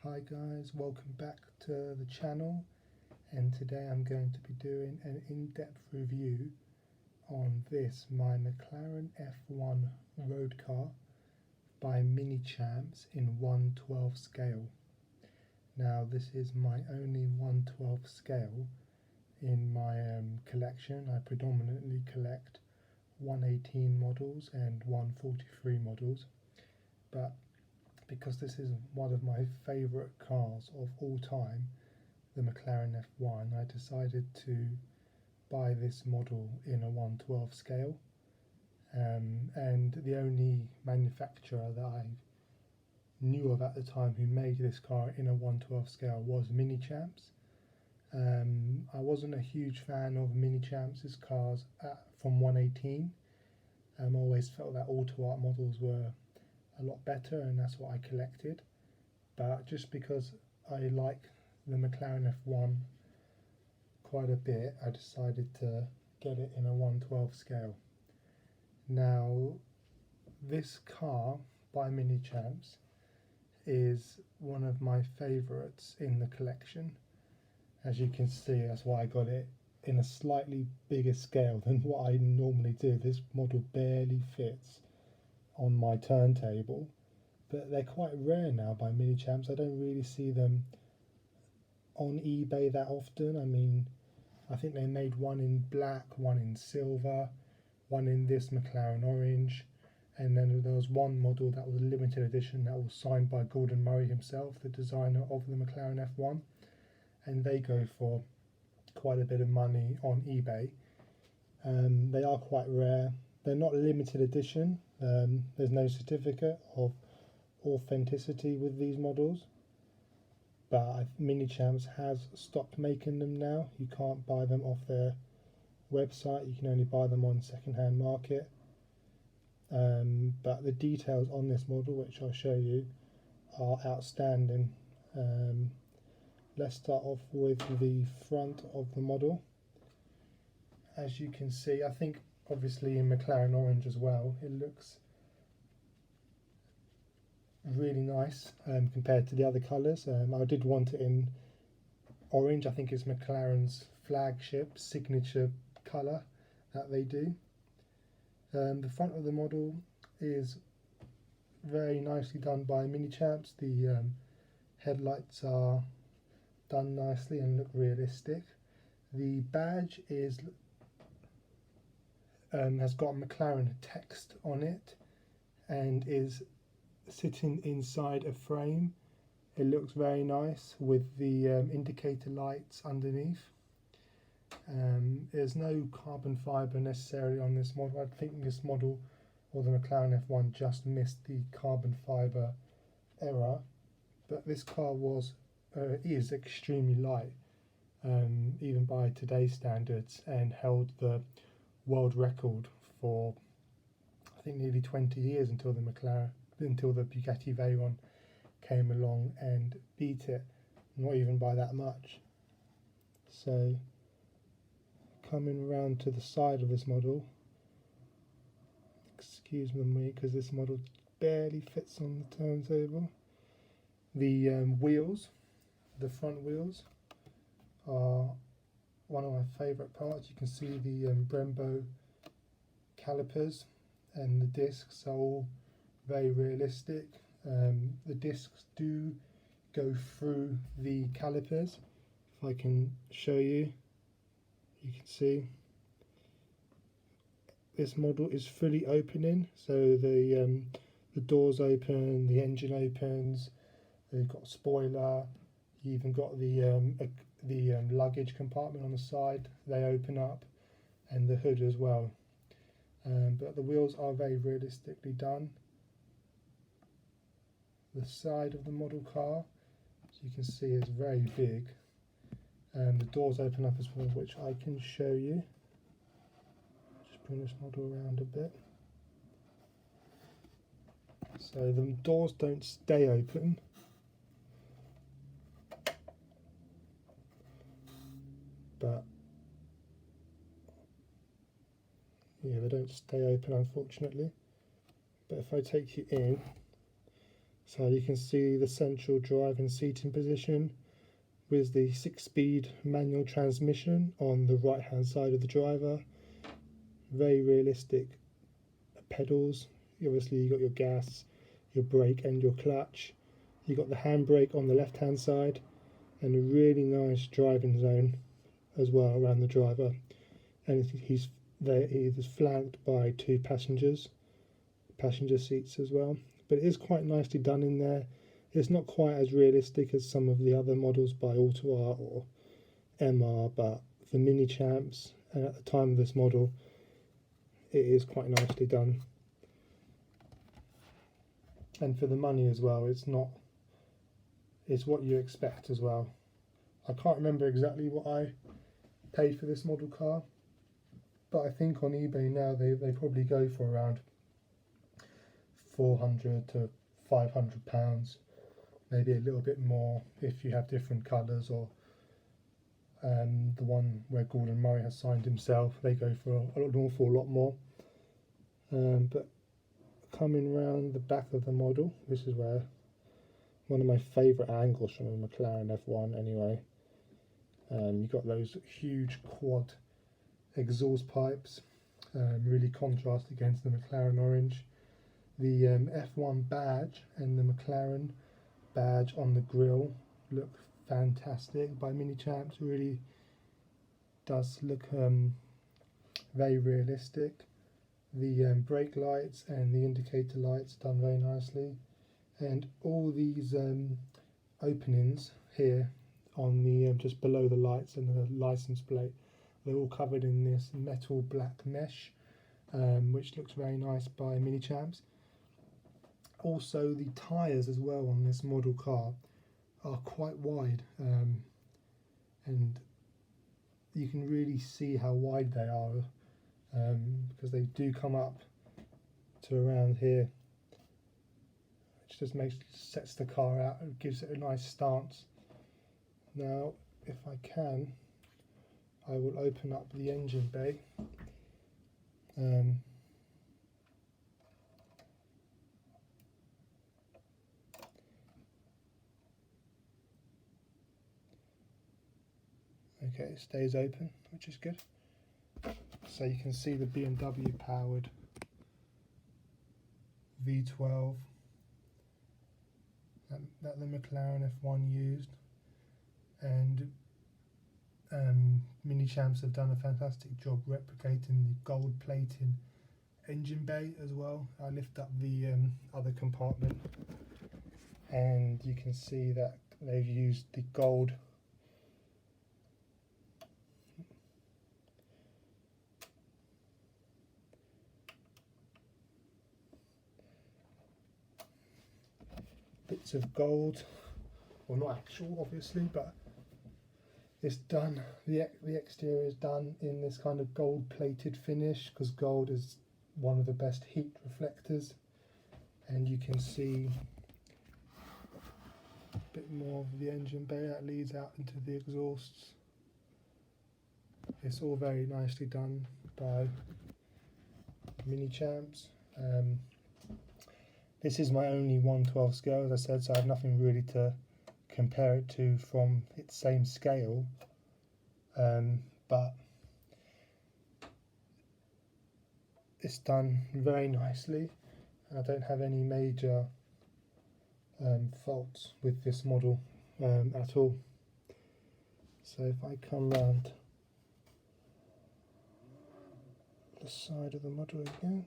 Hi guys, welcome back to the channel, and today I'm going to be doing an in-depth review on my McLaren F1 Roadcar by Minichamps in 1/12 scale. Now this is my only 1/12 scale in my collection. I predominantly collect 118 models and 143 models, but because this is one of my favourite cars of all time, the McLaren F1, I decided to buy this model in a 1/12 scale, and the only manufacturer that I knew of at the time who made this car in a 1/12 scale was Minichamps. I wasn't a huge fan of Minichamps' cars from 118. I always felt that auto art models were a lot better, and that's what I collected. But just because I like the McLaren F1 quite a bit, I decided to get it in a 1/12 scale. Now this car by Minichamps is one of my favourites in the collection. As you can see, that's why I got it in a slightly bigger scale than what I normally do. This model barely fits on my turntable, but they're quite rare now by Minichamps. I don't really see them on eBay that often. I mean, I think they made one in black, one in silver, one in this McLaren orange, and then there was one model that was a limited edition that was signed by Gordon Murray himself, the designer of the McLaren F1, and they go for quite a bit of money on eBay. They are quite rare. They're not limited edition. There's no certificate of authenticity with these models, but Minichamps has stopped making them now. You can't buy them off their website, you can only buy them on second-hand market. But the details on this model, which I'll show you, are outstanding. Let's start off with the front of the model. As you can see, I think obviously in McLaren orange as well, it looks really nice compared to the other colours. I did want it in orange. I think it's McLaren's flagship signature colour that they do. The front of the model is very nicely done by Minichamps. The headlights are done nicely and look realistic. The badge has got McLaren text on it and is sitting inside a frame. It looks very nice with the indicator lights underneath. There's no carbon fibre necessarily on this model. I think this model, or the McLaren F1, just missed the carbon fibre era, but this car is extremely light, even by today's standards, and held the world record for I think nearly 20 years until the Bugatti Veyron came along and beat it, not even by that much. So coming around to the side of this model, excuse me because this model barely fits on the turntable. The wheels, the front wheels, are one of my favourite parts. You can see the Brembo calipers, and the discs are all very realistic. The discs do go through the calipers. If I can show you, you can see this model is fully opening, so the doors open, the engine opens, you've got a spoiler, you even got the luggage compartment on the side, they open up, and the hood as well. But the wheels are very realistically done. The side of the model car, as you can see, is very big. The doors open up as well, which I can show you. Just bring this model around a bit. So the doors don't stay open. But yeah, they don't stay open, unfortunately. But if I take you in, So you can see the central drive and seating position with the 6-speed manual transmission on the right hand side of the driver. Very realistic pedals. Obviously you got your gas, your brake and your clutch. You got the handbrake on the left hand side and a really nice driving zone as well around the driver. And he is flanked by 2 passenger seats as well. But it is quite nicely done in there. It's not quite as realistic as some of the other models by Auto Art or MR, but for Minichamps and at the time of this model, it is quite nicely done. And for the money as well, it's what you expect as well. I can't remember exactly what I paid for this model car, but I think on eBay now they probably go for around £400 to £500, maybe a little bit more if you have different colours, or the one where Gordon Murray has signed himself, they go for an awful lot more. But coming round the back of the model, this is where one of my favourite angles from a McLaren F1 anyway. You've got those huge quad exhaust pipes, really contrast against the McLaren orange. The F1 badge and the McLaren badge on the grille look fantastic by Minichamps. Really does look very realistic. The brake lights and the indicator lights done very nicely, and all these openings here on the just below the lights and the license plate, they're all covered in this metal black mesh, which looks very nice by Minichamps. Also the tyres as well on this model car are quite wide, and you can really see how wide they are, because they do come up to around here, which just sets the car out and gives it a nice stance. Now if I can, I will open up the engine bay. Okay, it stays open, which is good. So you can see the BMW powered V12 that the McLaren F1 used, and Minichamps have done a fantastic job replicating the gold plating engine bay as well. I lift up the other compartment and you can see that they've used the gold bits of gold, well not actual obviously, but it's done, the exterior is done in this kind of gold plated finish, because gold is one of the best heat reflectors. And you can see a bit more of the engine bay that leads out into the exhausts. It's all very nicely done by Minichamps. This is my only 1/12 scale, as I said, so I have nothing really to compare it to from its same scale, but it's done very nicely, and I don't have any major faults with this model at all. So if I come round the side of the model again,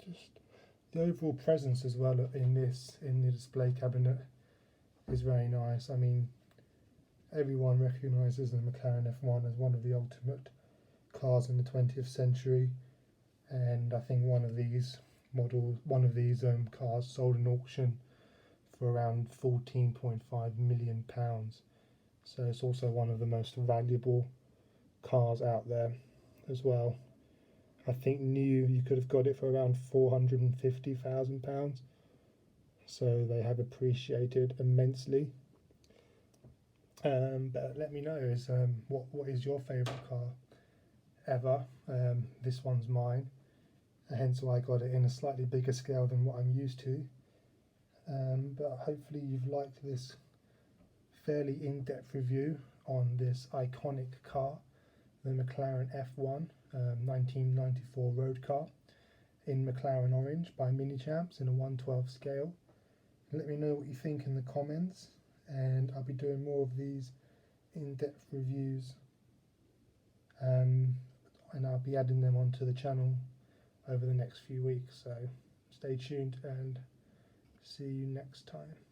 just the overall presence as well in the display cabinet is very nice. I mean, everyone recognises the McLaren F1 as one of the ultimate cars in the 20th century, and I think one of these cars sold in auction for around £14.5 million. So it's also one of the most valuable cars out there as well. I think new, you could have got it for around £450,000. So they have appreciated immensely. But let me know, what is your favourite car ever? This one's mine, hence why I got it in a slightly bigger scale than what I'm used to. But hopefully you've liked this fairly in-depth review on this iconic car, the McLaren F1 1994 road car in McLaren orange by Minichamps in a 1/12 scale. Let me know what you think in the comments, and I'll be doing more of these in-depth reviews, and I'll be adding them onto the channel over the next few weeks, so stay tuned and see you next time.